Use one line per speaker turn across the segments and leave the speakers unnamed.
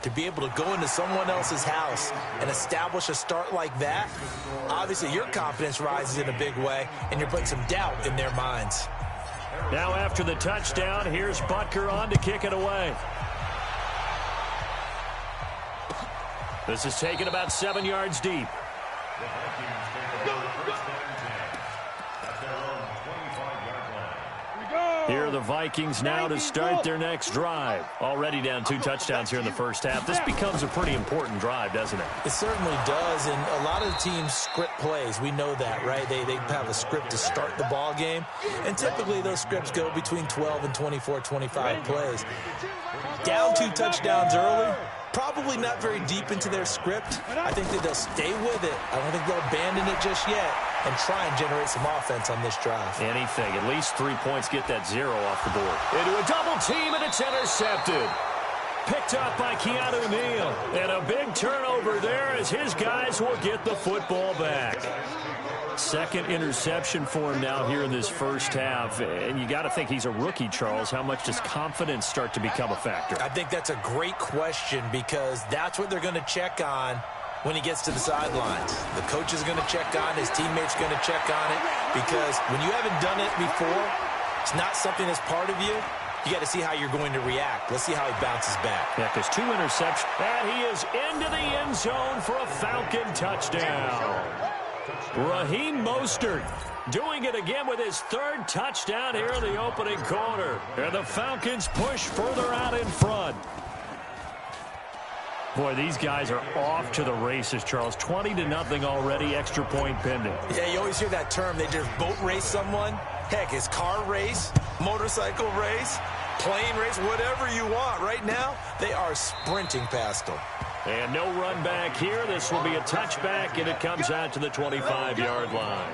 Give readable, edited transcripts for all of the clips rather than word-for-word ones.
to be able to go into someone else's house and establish a start like that, obviously your confidence rises in a big way, and you're putting some doubt in their minds.
Now after the touchdown, here's Butker on to kick it away. This is taken about 7 yards deep. Here are the Vikings now to start their next drive. Already down 2 touchdowns here in the first half. This becomes a pretty important drive, doesn't it?
It certainly does, and a lot of the teams script plays. We know that, right? They have a script to start the ball game, and typically those scripts go between 12 and 24, 25 plays. Down 2 touchdowns early, probably not very deep into their script. I think that they'll stay with it. I don't think they'll abandon it just yet and try and generate some offense on this drive.
Anything. At least 3 points, get that 0 off the board. Into a double team, and it's intercepted. Picked up by Keanu Neal. And a big turnover there as his guys will get the football back. Second interception for him now here in this first half. And you got to think he's a rookie, Charles. How much does confidence start to become a factor?
I think that's a great question because that's what they're going to check on when he gets to the sidelines. The coach is going to check on, his teammates are going to check on it, because when you haven't done it before, it's not something that's part of you. You got to see how you're going to react. Let's see how he bounces back.
Yeah, because 2 interceptions. And he is into the end zone for a Falcon touchdown. Raheem Mostert doing it again with his 3rd touchdown here in the opening quarter. And the Falcons push further out in front. Boy, these guys are off to the races, Charles. 20-0 already, extra point pending.
Yeah, you always hear that term. They just boat race someone. Heck, it's car race, motorcycle race, plane race, whatever you want. Right now, they are sprinting past them.
And no run back here. This will be a touchback, and it comes out to the 25-yard line.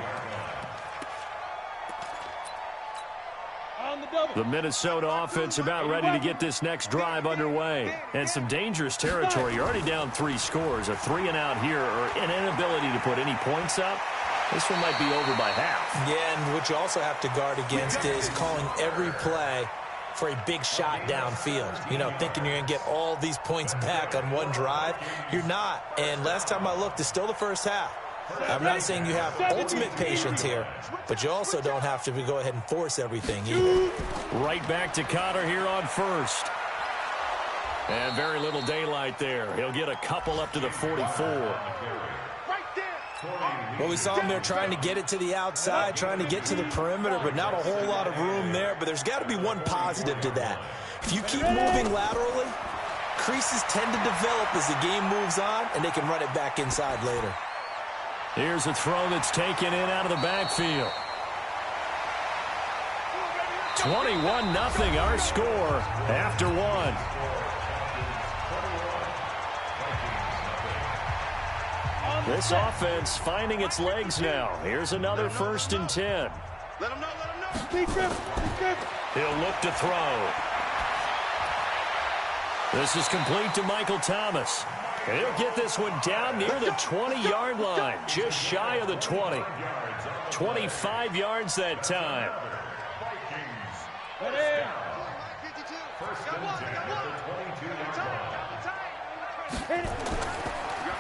The Minnesota offense about ready to get this next drive underway. And some dangerous territory. You're already down 3 scores. A 3-and-out here, or an inability to put any points up. This one might be over by half.
Yeah, and what you also have to guard against is calling every play for a big shot downfield. You know, thinking you're going to get all these points back on one drive. You're not. And last time I looked, it's still the first half. I'm not saying you have ultimate patience here, but you also don't have to go ahead and force everything either.
Right back to Connor here on first. And very little daylight there. He'll get a couple up to the 44.
Well, we saw him there trying to get it to the outside, trying to get to the perimeter, but not a whole lot of room there. But there's got to be one positive to that. If you keep moving laterally, creases tend to develop as the game moves on, and they can run it back inside later.
Here's a throw that's taken in out of the backfield. 21-0 our score after 1. This offense finding its legs now. Here's another 1st and 10.
Let him know.
He'll look to throw. This is complete to Michael Thomas. And he'll get this one down near the 20-yard line, just shy of the 20. 25 yards that time.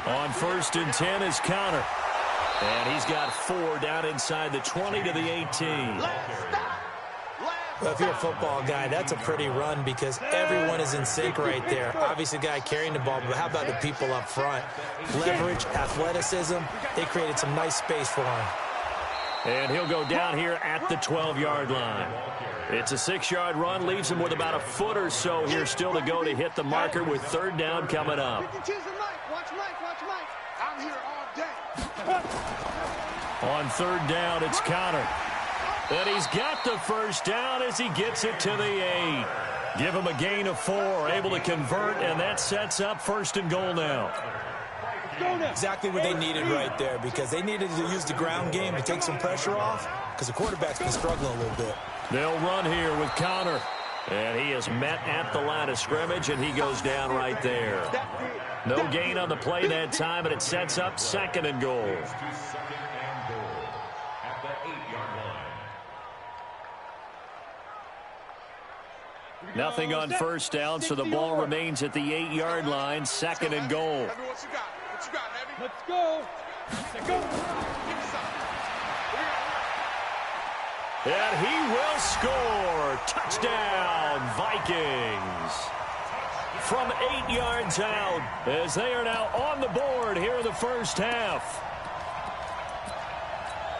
On 1st and 10 is Connor. And he's got 4 down inside the 20 to the 18.
Well, if you're a football guy, that's a pretty run because everyone is in sync right there. Obviously, the guy carrying the ball, but how about the people up front? Leverage, athleticism, they created some nice space for him.
And he'll go down here at the 12-yard line. It's a 6-yard run, leaves him with about a foot or so here still to go to hit the marker with 3rd down coming up.
I'm here all day.
On 3rd down, it's Connor. And he's got the 1st down as he gets it to the 8. Give him a gain of 4, able to convert, and that sets up 1st and goal now.
Exactly what they needed right there because they needed to use the ground game to take some pressure off because the quarterback's been struggling a little bit.
They'll run here with Connor. And he is met at the line of scrimmage, and he goes down right there. No gain on the play that time, and it sets up 2nd and goal. Nothing on first down, so the ball remains at the 8-yard line, 2nd and goal.
Let's go. Let's go.
And he will score. Touchdown, Vikings. From 8 yards out, as they are now on the board here in the first half.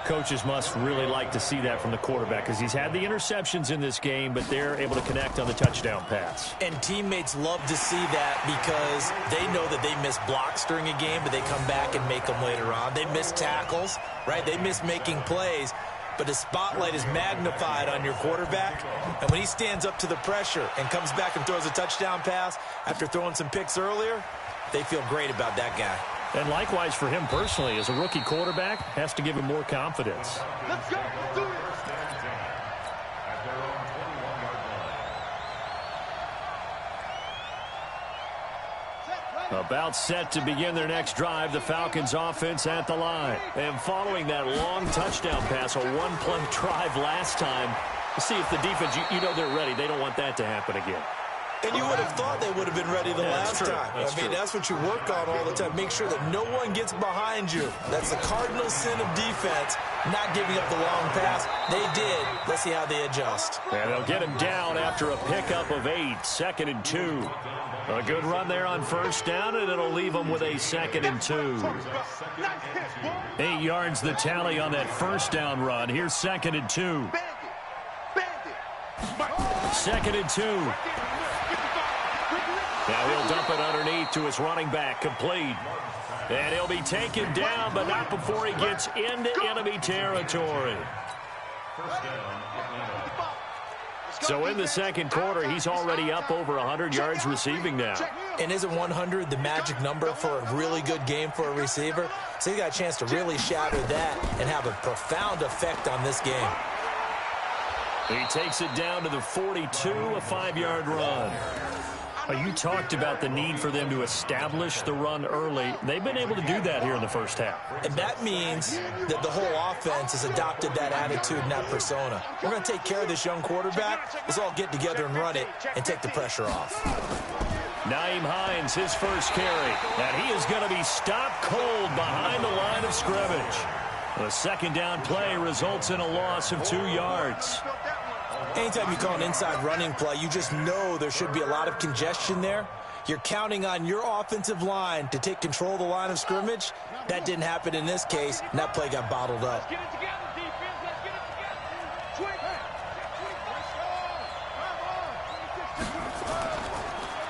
Coaches must really like to see that from the quarterback because he's had the interceptions in this game, but they're able to connect on the touchdown pass.
And teammates love to see that because they know that they miss blocks during a game, but they come back and make them later on. They miss tackles, right? They miss making plays, but the spotlight is magnified on your quarterback. And when he stands up to the pressure and comes back and throws a touchdown pass after throwing some picks earlier, they feel great about that guy.
And likewise for him personally, as a rookie quarterback, has to give him more confidence.
Let's go. Let's do it.
About set to begin their next drive, the Falcons offense at the line. And following that long touchdown pass, a one-play drive last time, see if the defense, you know they're ready. They don't want that to happen again.
And you would have thought they would have been ready the last time. That's what you work on all the time. Make sure that no one gets behind you. That's the cardinal sin of defense, not giving up the long pass. They did. Let's see how they adjust.
And they'll get him down after a pickup of 8, 2nd and 2. A good run there on first down, and it'll leave them with a 2nd and 2. 8 yards the tally on that first down run. Here's 2nd and 2. 2nd and 2. Now he'll dump it underneath to his running back, complete. And he'll be taken down, but not before he gets into enemy territory. So in the second quarter, he's already up over 100 yards receiving now.
And isn't 100 the magic number for a really good game for a receiver? So he got a chance to really shatter that and have a profound effect on this game.
He takes it down to the 42, a 5-yard run. You talked about the need for them to establish the run early. They've been able to do that here in the first half.
And that means that the whole offense has adopted that attitude and that persona. We're going to take care of this young quarterback. Let's all get together and run it and take the pressure off.
Nyheim Hines, his first carry. And he is going to be stopped cold behind the line of scrimmage. The second down play results in a loss of 2 yards.
Anytime you call an inside running play, you just know there should be a lot of congestion there. You're counting on your offensive line to take control of the line of scrimmage. That didn't happen in this case, and that play got bottled up.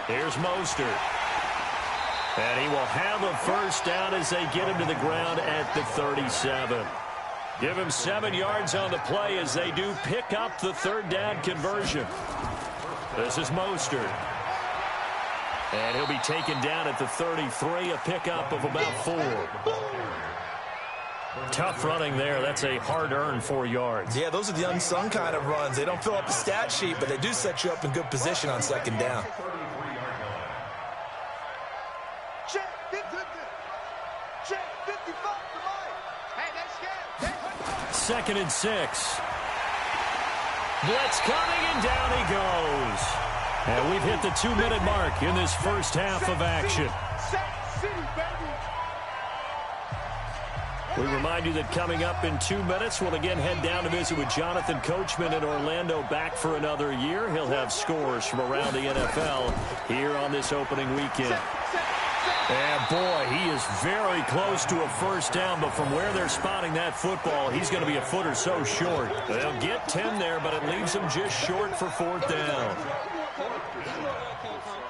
Here's Mostert. And he will have a first down as they get him to the ground at the 37. Give him 7 yards on the play as they do pick up the third down conversion. This is Mostert. And he'll be taken down at the 33, a pickup of about 4. Tough running there. That's a hard-earned 4 yards.
Yeah, those are the unsung kind of runs. They don't fill up the stat sheet, but they do set you up in good position on second down.
Second and 6. Blitz coming, and down he goes. And we've hit the 2-minute mark in this first half of action. We remind you that coming up in 2 minutes, we'll again head down to visit with Jonathan Coachman in Orlando, back for another year. He'll have scores from around the NFL here on this opening weekend. And, boy, he is very close to a first down, but from where they're spotting that football, he's going to be a foot or so short. They'll get 10 there, but it leaves them just short for fourth down.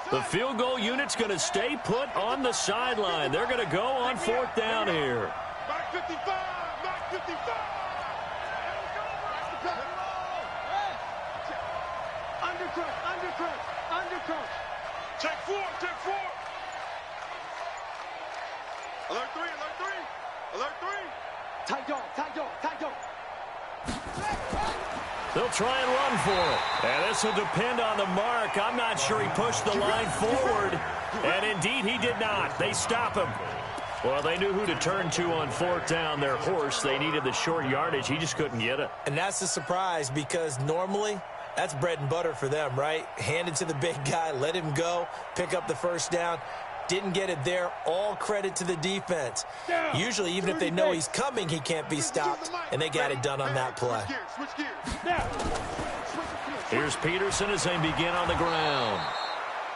The field goal unit's going to stay put on the sideline. They're going to go on fourth down here.
Back 55, back 55. Undercut. Check 4. Alert 3. Tight dog.
They'll try and run for it. And this will depend on the mark. I'm not sure he pushed the line forward. And indeed he did not. They stop him. Well, they knew who to turn to on fourth down. Their horse, they needed the short yardage. He just couldn't get it.
And that's a surprise because normally That's bread and butter for them, right? Hand it to the big guy, let him go, pick up the first down. Didn't get it there. All credit to the defense. Usually, even if they know he's coming, he can't be stopped, and they got it done on that play.
Here's Peterson as they begin on the ground.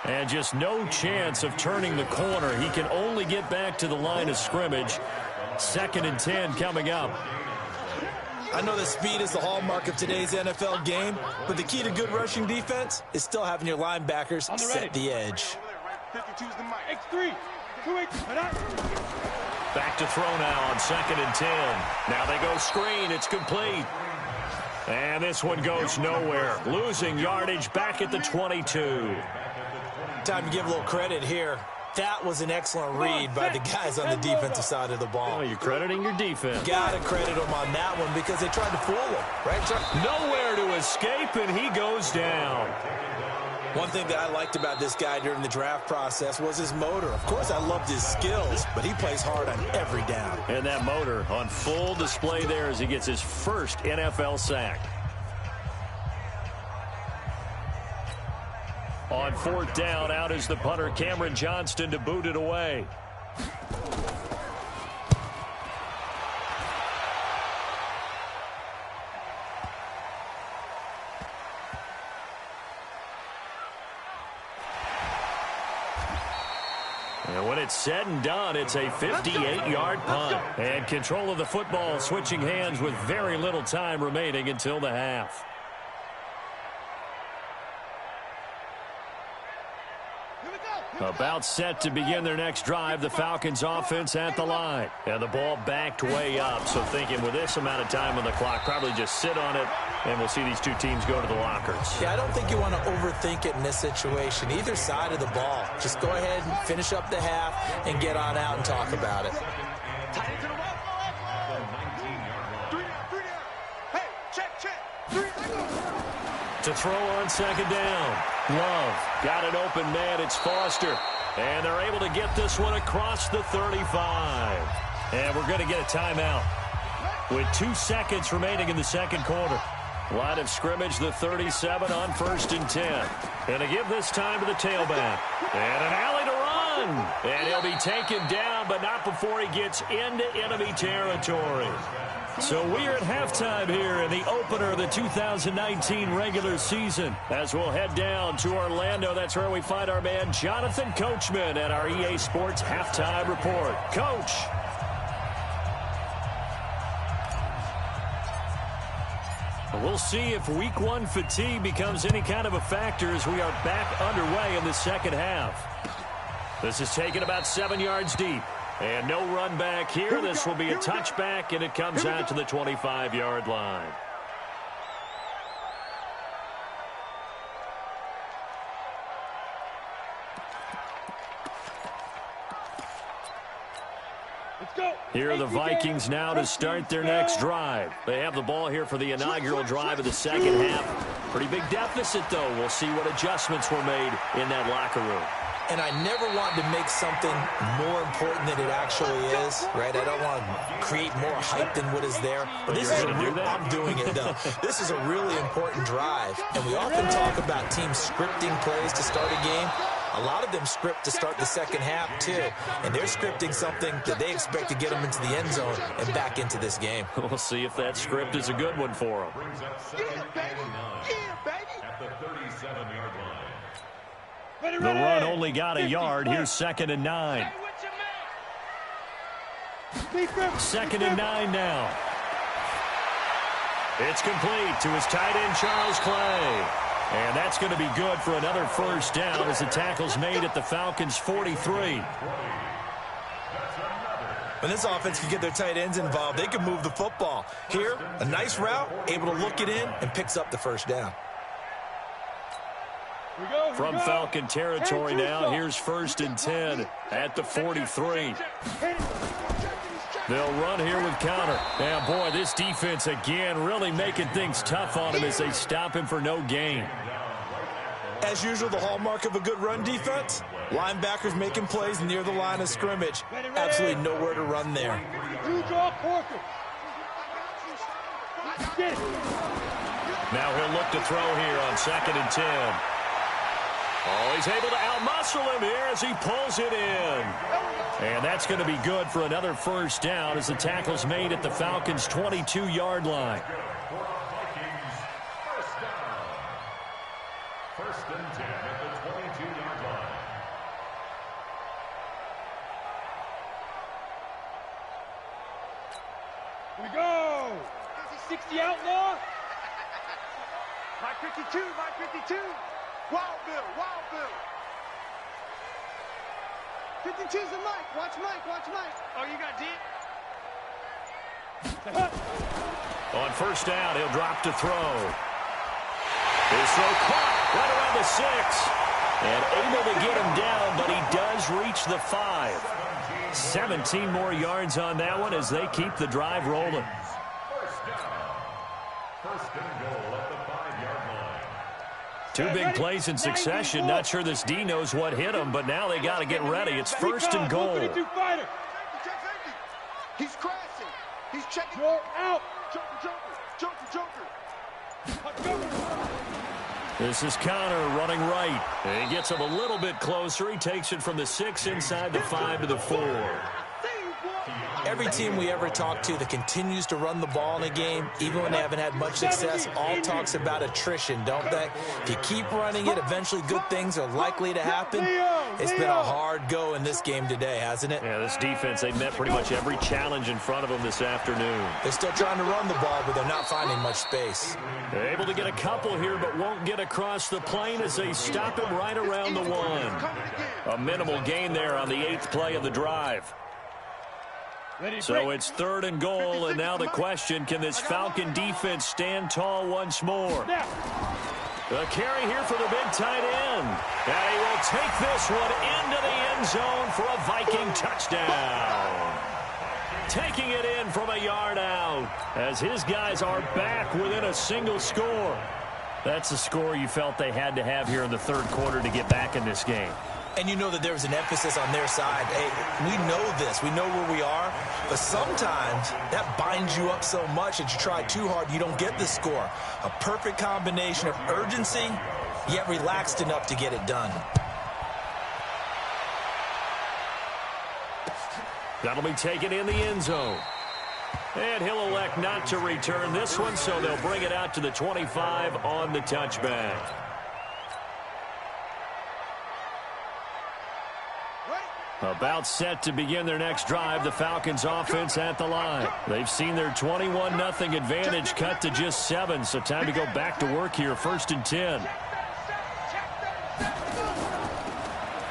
And just no chance of turning the corner. He can only get back to the line of scrimmage. 2nd and 10 coming up.
I know that speed is the hallmark of today's NFL game, but the key to good rushing defense is still having your linebackers set the edge.
Back to throw now on 2nd and 10. Now they go screen. It's complete. And this one goes nowhere. Losing yardage back at the 22.
Time to give a little credit here. That was an excellent read by the guys on the defensive side of the ball.
Oh, you're crediting your defense.
Got to credit them on that one because they tried to fool him, right?
Nowhere to escape, and he goes down.
One thing that I liked about this guy during the draft process was his motor. Of course, I loved his skills, but he plays hard on every down.
And that motor on full display there as he gets his first NFL sack. On 4th down, out is the punter, Cameron Johnston, to boot it away. And when it's said and done, it's a 58-yard punt. And control of the football switching hands with very little time remaining until the half. About set to begin their next drive, the Falcons offense at the line. And the ball backed way up, so thinking with this amount of time on the clock, probably just sit on it, and we'll see these two teams go to the lockers.
Yeah, I don't think you want to overthink it in this situation. Either side of the ball. Just go ahead and finish up the half and get on out and talk about it.
To throw on 2nd down. Love got an open man. It's Foster. And they're able to get this one across the 35. And we're going to get a timeout with 2 seconds remaining in the second quarter. Line of scrimmage, the 37 on 1st and 10. And to give this time to the tailback. And an alley to run. And he'll be taken down, but not before he gets into enemy territory. So we are at halftime here in the opener of the 2019 regular season. As we'll head down to Orlando, that's where we find our man Jonathan Coachman at our EA Sports Halftime Report. Coach. We'll see if week 1 fatigue becomes any kind of a factor as we are back underway in the second half. This is taken about 7 yards deep. And no run back here. This will be a touchback, and it comes out to the 25-yard line. Here are the Vikings now to start their next drive. They have the ball here for the inaugural drive of the second half. Pretty big deficit, though. We'll see what adjustments were made in that locker room.
And I never want to make something more important than it actually is, right? I don't want to create more hype than what is there. But this is I'm doing it, though. This is a really important drive. And we often talk about teams scripting plays to start a game. A lot of them script to start the second half, too. And they're scripting something that they expect to get them into the end zone and back into this game.
We'll see if that script is a good one for them. The run only got a yard. Here's 2nd and 9. 2nd and 9 now. It's complete to his tight end, Charles Clay. And that's going to be good for another first down as the tackle's made at the Falcons' 43.
When this offense can get their tight ends involved, they can move the football. Here, a nice route, able to look it in, and picks up the first down.
From Falcon territory now, here's 1st and 10 at the 43. They'll run here with counter. And, boy, this defense, again, really making things tough on him as they stop him for no gain.
As usual, the hallmark of a good run defense, linebackers making plays near the line of scrimmage. Absolutely nowhere to run there.
Now he'll look to throw here on 2nd and 10. Oh, he's able to outmuscle him here as he pulls it in. And that's going to be good for another first down as the tackle's made at the Falcons' 22-yard line.
First and 10 at the 22-yard line.
Here we go. 60 outlaw. Mike 52, Mike 52. Wild Bill, Wild Bill. 52's the Mike. Watch Mike, watch Mike. Oh, you got deep?
On first down, he'll drop to throw. His throw caught right around the 6. And able to get him down, but he does reach the 5. 17 more yards on that one as they keep the drive rolling.
First down. First and goal at the 5-yard line.
2 big plays in succession. Not sure this D knows what hit him, but now they got to get ready. It's first and goal.
He's crashing. He's checking. Roll out. Joker.
This is Connor running right. And he gets him a little bit closer. He takes it from the 6 inside the 5 to the 4.
Every team we ever talk to that continues to run the ball in a game, even when they haven't had much success, all talks about attrition, don't they? If you keep running it, eventually good things are likely to happen. It's been a hard go in this game today, hasn't it?
Yeah, this defense, they met pretty much every challenge in front of them this afternoon.
They're still trying to run the ball, but they're not finding much space.
They're able to get a couple here, but won't get across the plane as they stop him right around the 1. A minimal gain there on the 8th play of the drive. So it's 3rd and goal, and now the question, can this Falcon defense stand tall once more? The carry here for the big tight end. And he will take this one into the end zone for a Viking touchdown. Taking it in from a yard out as his guys are back within a single score. That's the score you felt they had to have here in the 3rd quarter to get back in this game.
And you know that there was an emphasis on their side. Hey, we know this. We know where we are. But sometimes that binds you up so much that you try too hard, you don't get the score. A perfect combination of urgency, yet relaxed enough to get it done.
That'll be taken in the end zone. And he'll elect not to return this one, so they'll bring it out to the 25 on the touchback. About set to begin their next drive, the Falcons offense at the line. They've seen their 21-0 advantage cut to just 7, so time to go back to work here, 1st and 10.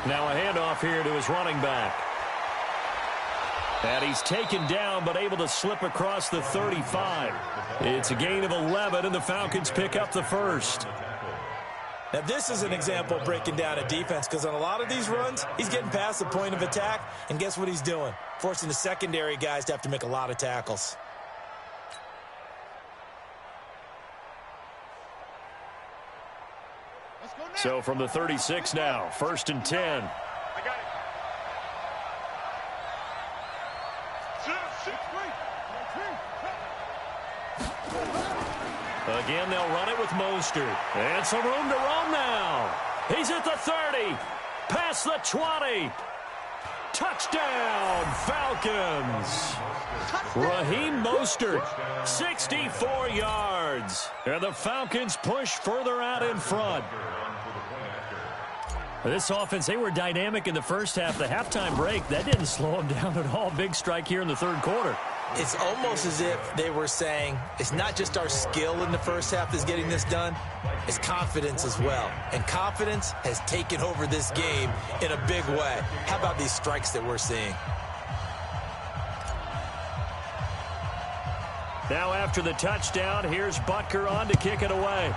Now a handoff here to his running back. And he's taken down, but able to slip across the 35. It's a gain of 11, and the Falcons pick up the 1st.
Now, this is an example of breaking down a defense, because on a lot of these runs, he's getting past the point of attack, and guess what he's doing? Forcing the secondary guys to have to make a lot of tackles.
So from the 36 now, 1st and 10. Again, they'll run it with Mostert. And some room to roam now. He's at the 30. Past the 20. Touchdown, Falcons. Raheem Mostert, 64 yards. And the Falcons push further out in front. This offense, they were dynamic in the first half. The halftime break, that didn't slow them down at all. Big strike here in the 3rd quarter.
It's almost as if they were saying, it's not just our skill in the first half that's getting this done, it's confidence as well. And confidence has taken over this game in a big way. How about these strikes that we're seeing?
Now after the touchdown, here's Butker on to kick it away.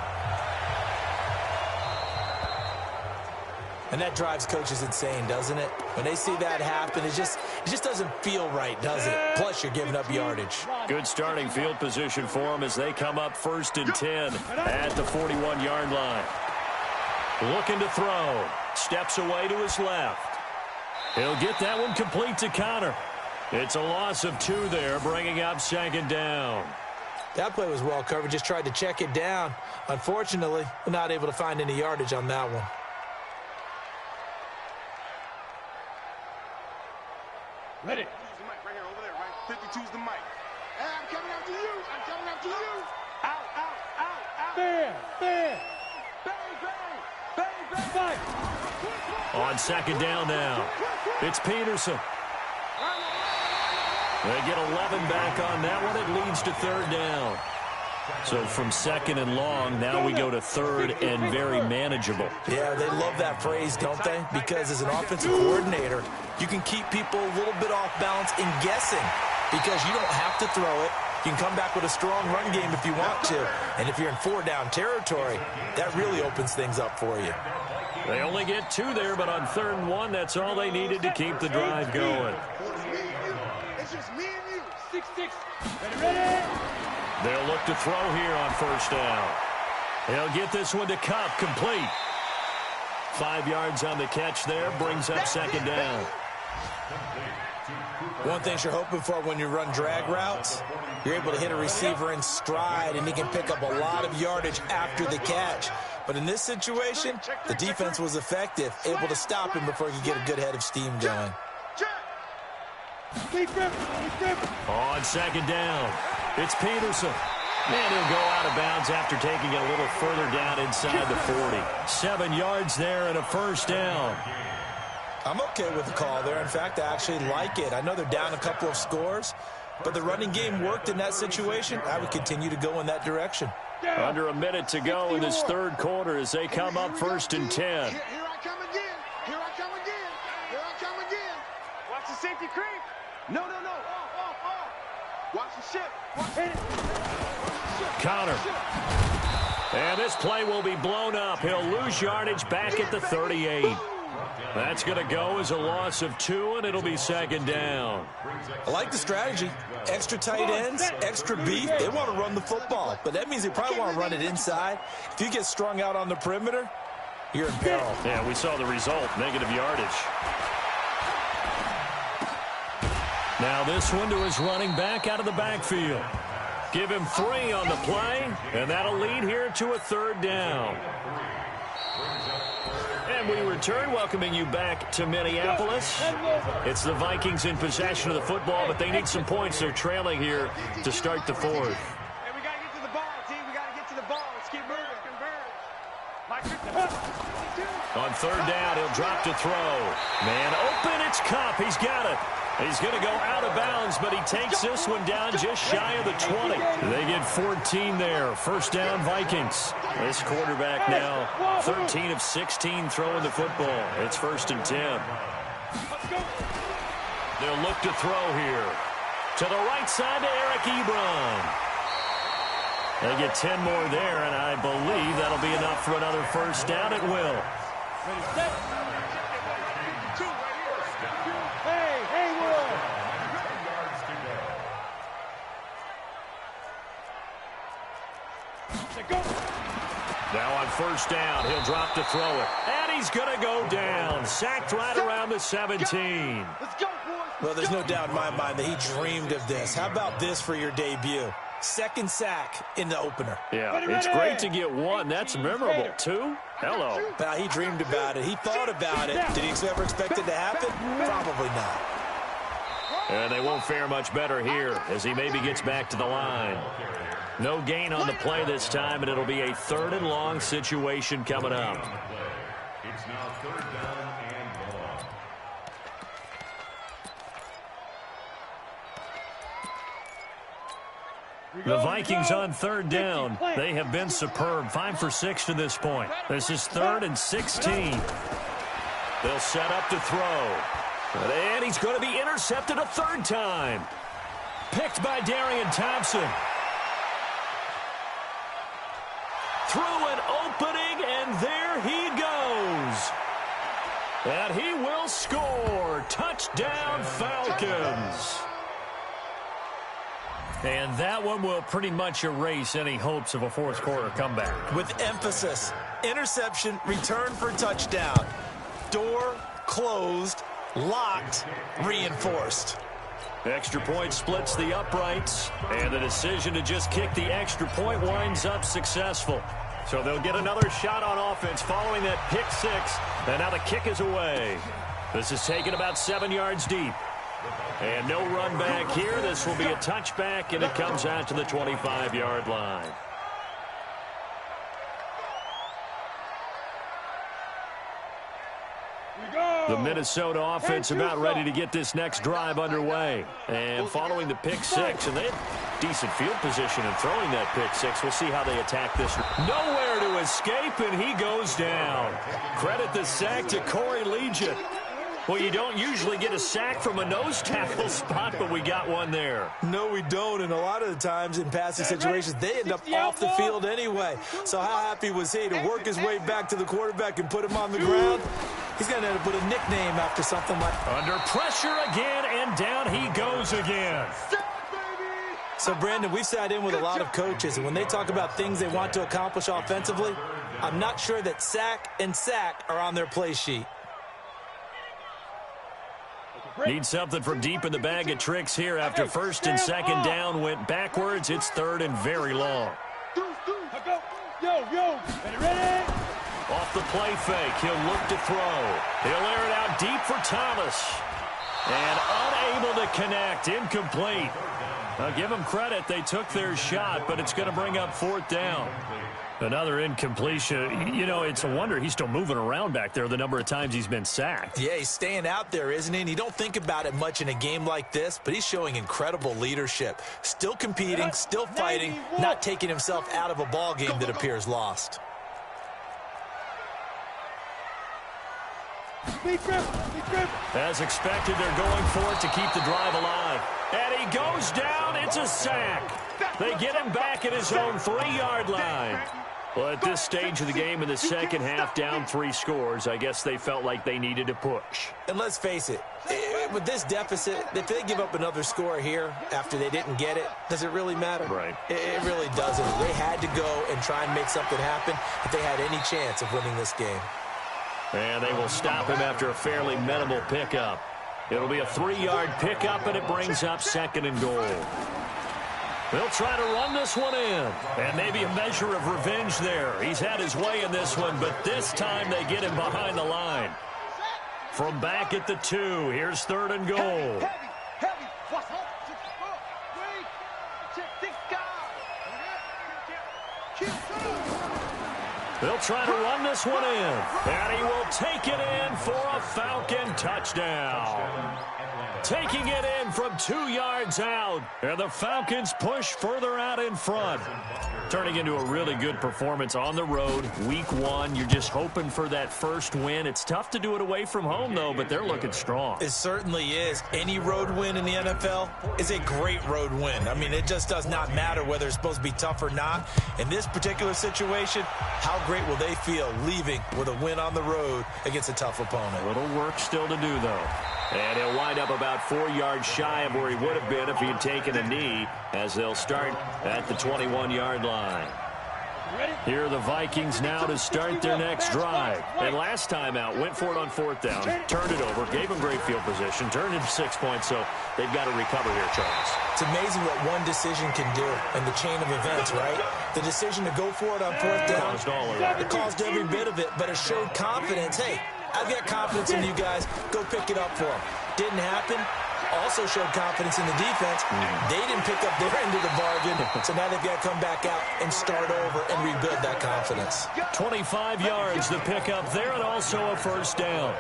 And that drives coaches insane, doesn't it? When they see that happen, it just doesn't feel right, does it? Plus, you're giving up yardage.
Good starting field position for them as they come up 1st and 10 at the 41-yard line. Looking to throw. Steps away to his left. He'll get that one complete to Connor. It's a loss of 2 there, bringing up 2nd down.
That play was well covered, just tried to check it down. Unfortunately, we're not able to find any yardage on that one.
Ready.
Use the mic right here, over there, right? 52's the mic. Hey, I'm coming after you. I'm coming after you. Out, out, out, out.
Fair.
Bang, bang, bang, bang.
Fight.
On second down now, it's Peterson. They get 11 back on that one. It leads to third down. So from second and long, now we go to third and very manageable.
Yeah, they love that phrase, don't they? Because as an offensive coordinator, you can keep people a little bit off balance in guessing because you don't have to throw it. You can come back with a strong run game if you want to. And if you're in four-down territory, that really opens things up for you.
They only get 2 there, but on 3rd and 1, that's all they needed to keep the drive going.
It's just me and you.
6-6. Ready.
They'll look to throw here on first down. He'll get this one to Cup, complete. 5 yards on the catch there, brings up second down.
One thing you're hoping for when you run drag routes, you're able to hit a receiver in stride, and he can pick up a lot of yardage after the catch. But in this situation, the defense was effective, able to stop him before he could get a good head of steam going.
On second down, it's Peterson. And he'll go out of bounds after taking it a little further down inside the 40. 7 yards there and a first down.
I'm okay with the call there. In fact, I actually like it. I know they're down a couple of scores, but the running game worked in that situation. I would continue to go in that direction.
Under a minute to go in this third quarter as they come up 1st and 10.
Here I come again. Here I come again. Here I come again.
Watch the safety creep.
No. Off. Watch the ship.
Hit it.
Connor. And this play will be blown up. He'll lose yardage back at the 38. That's going to go as a loss of 2, and it'll be second down.
I like the strategy. Extra tight ends, extra beef. They want to run the football, but that means they probably want to run it inside. If you get strung out on the perimeter, you're in peril.
Yeah, we saw the result, negative yardage. Now this one to his running back out of the backfield. Give him 3 on the play, and that'll lead here to a third down. And we return, welcoming you back to Minneapolis. It's the Vikings in possession of the football, but they need some points. They're trailing here to start the 4th.
Hey, we got to get to the ball, team. We got to get to the ball. Let's keep moving.
On third down, he'll drop to throw. Man open, it's Cup. He's got it. He's going to go out of bounds, but he takes this one down just shy of the 20. They get 14 there. First down, Vikings. This quarterback now 13 of 16 throwing the football. It's 1st and 10. They'll look to throw here. To the right side to Eric Ebron. They get 10 more there, and I believe that'll be enough for another first down. It will. Now on first down, he'll drop to throw it. And he's going to go down. Sacked right around the 17.
Well, there's no doubt in my mind that he dreamed of this. How about this for your debut? 2nd sack in the opener.
Yeah, it's great to get 1. That's memorable. 2? Hello.
But he dreamed about it. He thought about it. Did he ever expect it to happen? Probably not.
And they won't fare much better here as he maybe gets back to the line. No gain on the play this time, and it'll be a 3rd and long situation coming up.
It's now 3rd down and long.
The Vikings on 3rd down. They have been superb. 5 for 6 to this point. This is 3rd and 16. They'll set up to throw. And he's going to be intercepted a 3rd time. Picked by Darian Thompson. Through an opening, and there he goes. And he will score. Touchdown, Falcons. And that one will pretty much erase any hopes of a 4th quarter comeback.
With emphasis, interception, return for touchdown. Door closed, locked, reinforced.
Extra point splits the uprights, and the decision to just kick the extra point winds up successful. So they'll get another shot on offense following that pick six, and now the kick is away. This is taken about 7 yards deep. And no run back here. This will be a touchback, and it comes out to the 25-yard line. The Minnesota offense about ready to get this next drive underway. And following the pick six, and they had decent field position in throwing that pick six. We'll see how they attack this. Nowhere to escape, and he goes down. Credit the sack to Corey Legion. Well, you don't usually get a sack from a nose tackle spot, but we got one there.
No, we don't, and a lot of the times in passing situations, they end up off the field anyway. So how happy was he to work his way back to the quarterback and put him on the ground? He's going to end up with a nickname after something like...
Under pressure again, and down he goes again.
So, Brandon, we've sat in with a lot of coaches, and when they talk about things they want to accomplish offensively, I'm not sure that sack and sack are on their play sheet.
Need something from deep in the bag of tricks here after first and second down went backwards. It's third and very long.
Ready?
Off the play fake, he'll look to throw. He'll air it out deep for Thomas. And unable to connect, incomplete. I'll give them credit, they took their shot, but it's going to bring up fourth down. Another incompletion. You know, it's a wonder he's still moving around back there the number of times he's been sacked.
Yeah, he's staying out there, isn't he? And you don't think about it much in a game like this, but he's showing incredible leadership. Still competing, still fighting, not taking himself out of a ball game that appears lost.
As expected, they're going for it to keep the drive alive. And he goes down. It's a sack. They get him back at his own 3-yard line. Well, at this stage of the game in the second half, down 3 scores, I guess they felt like they needed to push.
And let's face it, with this deficit, if they give up another score here after they didn't get it, does it really matter?
Right.
It really doesn't. They had to go and try and make something happen if they had any chance of winning this game.
And they will stop him after a fairly minimal pickup. It'll be a 3-yard pickup, and it brings up second and goal. They'll try to run this one in. And maybe a measure of revenge there. He's had his way in this one, but this time they get him behind the line. From back at the 2, here's third and goal. They'll try to run this one in. And he will take it in for a Falcon touchdown. Taking it in from 2 yards out. And the Falcons push further out in front. Turning into a really good performance on the road. Week 1, you're just hoping for that first win. It's tough to do it away from home, though, but they're looking strong.
It certainly is. Any road win in the NFL is a great road win. I mean, it just does not matter whether it's supposed to be tough or not. In this particular situation, how great will they feel leaving with a win on the road against a tough opponent?
A little work still to do, though. And he'll wind up about 4 yards shy of where he would have been if he had taken a knee, as they'll start at the 21-yard line. Here are the Vikings now to start their next drive. And last time out, went for it on fourth down, turned it over, gave him great field position, turned it to 6 points, so they've got to recover here, Charles.
It's amazing what one decision can do in the chain of events, right? The decision to go for it on fourth down, it caused every bit of it, but it showed confidence. Hey, I've got confidence in you guys. Go pick it up for them. Didn't happen. Also showed confidence in the defense. They didn't pick up their end of the bargain, so now they've got to come back out and start over and rebuild that confidence.
25 yards to pick up there, and also a first down.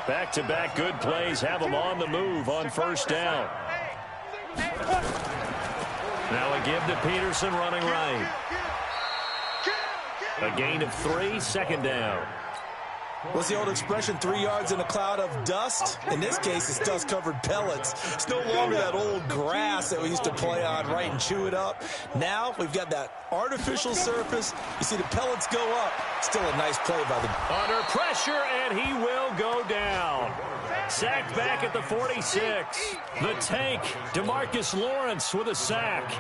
Back-to-back good plays have them on the move on first down. Now a give to Peterson running right. A gain of 3, second down.
What's the old expression, 3 yards in a cloud of dust? In this case, it's dust-covered pellets. It's no longer that old grass that we used to play on, right, and chew it up. Now we've got that artificial surface. You see the pellets go up. Still a nice play by the...
Under pressure, and he will go down. Sacked back at the 46. The tank, DeMarcus Lawrence with a sack.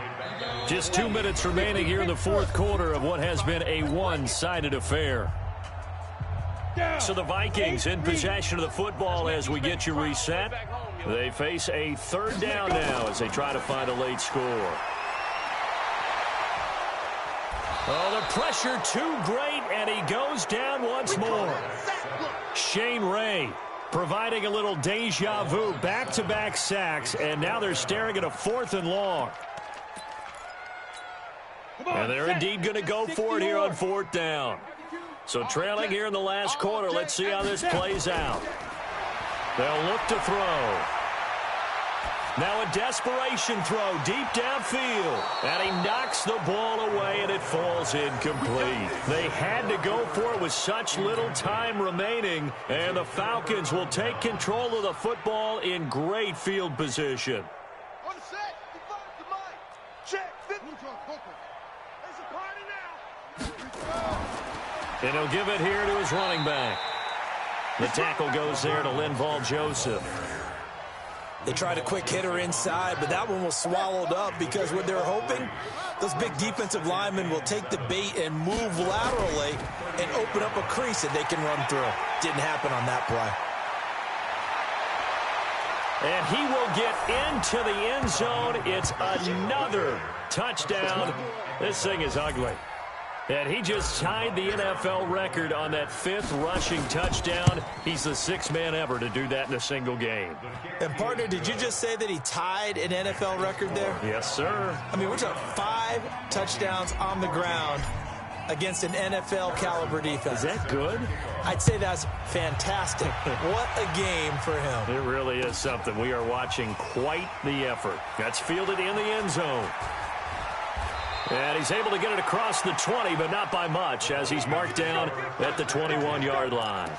Just 2 minutes remaining here in the fourth quarter of what has been a one-sided affair. So the Vikings in possession of the football as we get you reset. They face a third down now as they try to find a late score. Oh, the pressure too great, and he goes down once more. Shane Ray providing a little deja vu, back-to-back sacks, and now they're staring at a 4th and long. And they're indeed going to go for it here on 4th down. So trailing here in the last quarter, let's see how this plays out. They'll look to throw. Now a desperation throw deep downfield. And he knocks the ball away, and it falls incomplete. They had to go for it with such little time remaining. And the Falcons will take control of the football in great field position.
On the set, divide the mic. Check. There's a party now.
And he'll give it here to his running back. The tackle goes there to Linval Joseph.
They tried a quick hitter inside, but that one was swallowed up because what they're hoping, those big defensive linemen will take the bait and move laterally and open up a crease that they can run through. Didn't happen on that play.
And he will get into the end zone. It's another touchdown. This thing is ugly. And he just tied the NFL record on that 5th rushing touchdown. He's the 6th man ever to do that in a single game.
And, partner, did you just say that he tied an NFL record there?
Yes, sir.
I mean, we're talking 5 touchdowns on the ground against an NFL-caliber defense.
Is that good?
I'd say that's fantastic. What a game for him.
It really is something. We are watching quite the effort. That's fielded in the end zone. And he's able to get it across the 20, but not by much, as he's marked down at the 21-yard line.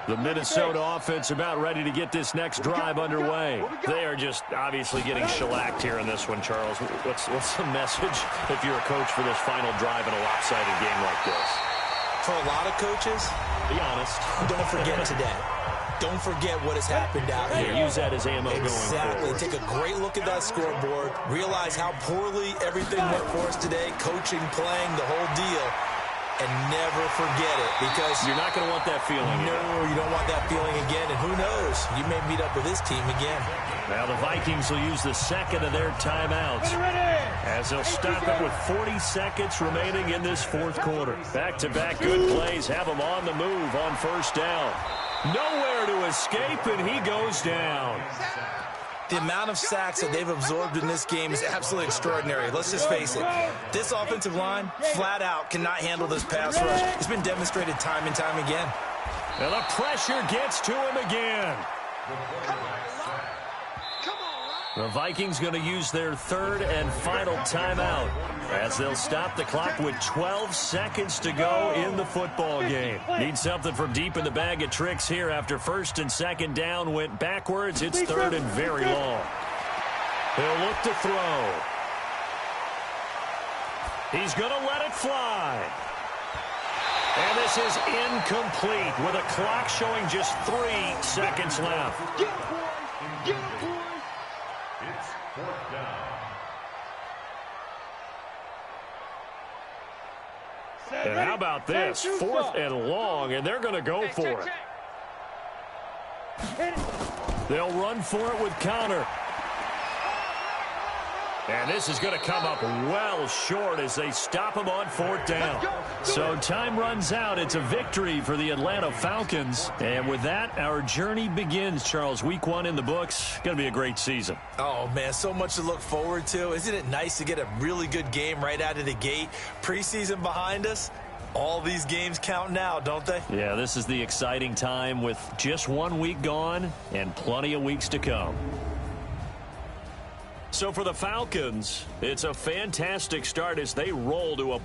The Minnesota offense about ready to get this next drive underway. They are just obviously getting shellacked here in this one, Charles. What's the message if you're a coach for this final drive in a lopsided game like this?
For a lot of coaches,
be honest,
don't forget today. Don't forget what has happened out here.
Use that as ammo going forward.
Take a great look at that scoreboard. Realize how poorly everything went for us today. Coaching, playing, the whole deal. And never forget it, because
you're not going to want that feeling again.
No, you don't want that feeling again. And who knows? You may meet up with this team again.
Now the Vikings will use the second of their timeouts as they'll stop it with 40 seconds remaining in this 4th quarter. Back-to-back good plays have them on the move on 1st down. Nowhere to escape, and he goes down.
The amount of sacks that they've absorbed in this game is absolutely extraordinary. Let's just face it. This offensive line, flat out, cannot handle this pass rush. It's been demonstrated time and time again.
And the pressure gets to him again. The Vikings going to use their 3rd and final timeout as they'll stop the clock with 12 seconds to go in the football game. Need something from deep in the bag of tricks here after 1st and 2nd down went backwards. It's 3rd and very long. He'll look to throw. He's going to let it fly. And this is incomplete with a clock showing just 3 seconds left.
Get him, boys. Get him, boys.
It's 4th down.
And how about this? 4th and long, and they're going to go for it. They'll run for it with counter. And this is going to come up well short as they stop him on 4th down. So time runs out. It's a victory for the Atlanta Falcons. And with that, our journey begins, Charles. Week 1 in the books. Going to be a great season.
Oh, man, so much to look forward to. Isn't it nice to get a really good game right out of the gate? Preseason behind us. All these games count now, don't they?
Yeah, this is the exciting time with just 1 week gone and plenty of weeks to come. So for the Falcons, it's a fantastic start as they roll to a